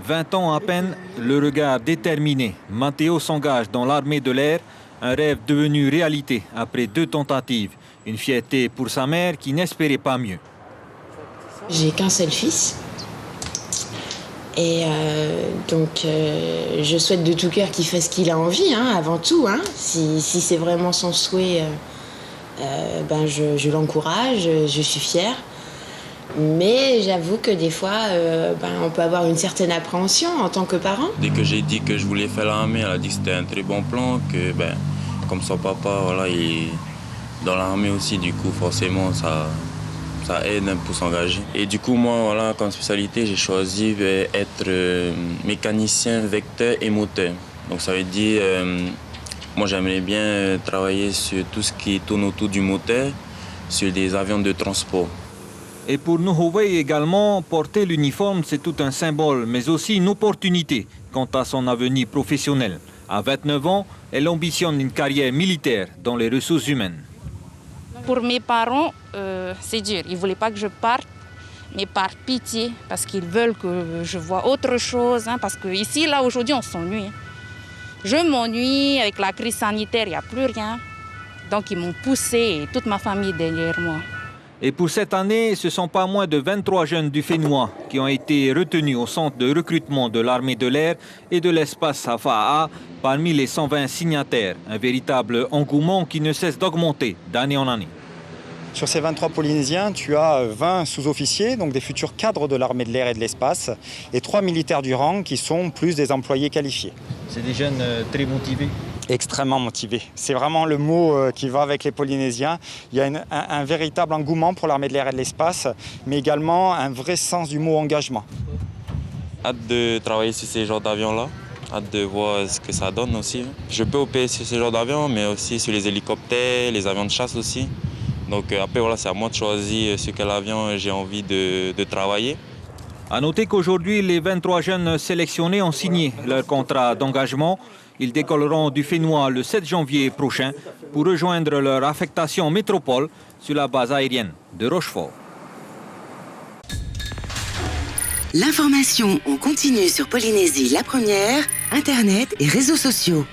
20 ans à peine, le regard déterminé, Matteo s'engage dans l'armée de l'air, un rêve devenu réalité après 2 tentatives. Une fierté pour sa mère qui n'espérait pas mieux. J'ai qu'un seul fils. Et je souhaite de tout cœur qu'il fasse ce qu'il a envie, avant tout. Si c'est vraiment son souhait, je l'encourage, je suis fière. Mais j'avoue que des fois, on peut avoir une certaine appréhension en tant que parent. Dès que j'ai dit que je voulais faire l'armée, elle a dit que c'était un très bon plan, que comme son papa, voilà, il est dans l'armée aussi, du coup forcément ça aide pour s'engager. Et du coup moi, voilà, comme spécialité, j'ai choisi être mécanicien, vecteur et moteur. Donc ça veut dire, moi j'aimerais bien travailler sur tout ce qui tourne autour du moteur, sur des avions de transport. Et pour Nuhowei également, porter l'uniforme, c'est tout un symbole, mais aussi une opportunité quant à son avenir professionnel. À 29 ans, elle ambitionne une carrière militaire dans les ressources humaines. Pour mes parents, c'est dur. Ils ne voulaient pas que je parte, mais par pitié, parce qu'ils veulent que je vois autre chose. Parce qu'ici, là, aujourd'hui, on s'ennuie. Je m'ennuie, avec la crise sanitaire, il n'y a plus rien. Donc, ils m'ont poussé et toute ma famille derrière moi. Et pour cette année, ce ne sont pas moins de 23 jeunes du Fénois qui ont été retenus au centre de recrutement de l'armée de l'air et de l'espace Safaa parmi les 120 signataires. Un véritable engouement qui ne cesse d'augmenter d'année en année. Sur ces 23 Polynésiens, tu as 20 sous-officiers, donc des futurs cadres de l'armée de l'air et de l'espace, et 3 militaires du rang qui sont plus des employés qualifiés. C'est des jeunes très motivés. Extrêmement motivés. C'est vraiment le mot qui va avec les Polynésiens. Il y a un véritable engouement pour l'armée de l'air et de l'espace, mais également un vrai sens du mot engagement. Hâte de travailler sur ces genres d'avions-là, hâte de voir ce que ça donne aussi. Je peux opérer sur ce genre d'avions, mais aussi sur les hélicoptères, les avions de chasse aussi. Donc après, voilà, c'est à moi de choisir sur quel avion j'ai envie de travailler. À noter qu'aujourd'hui, les 23 jeunes sélectionnés ont signé leur contrat d'engagement. Ils décolleront du Fénois le 7 janvier prochain pour rejoindre leur affectation en métropole sur la base aérienne de Rochefort. L'information en continu sur Polynésie la première, Internet et réseaux sociaux.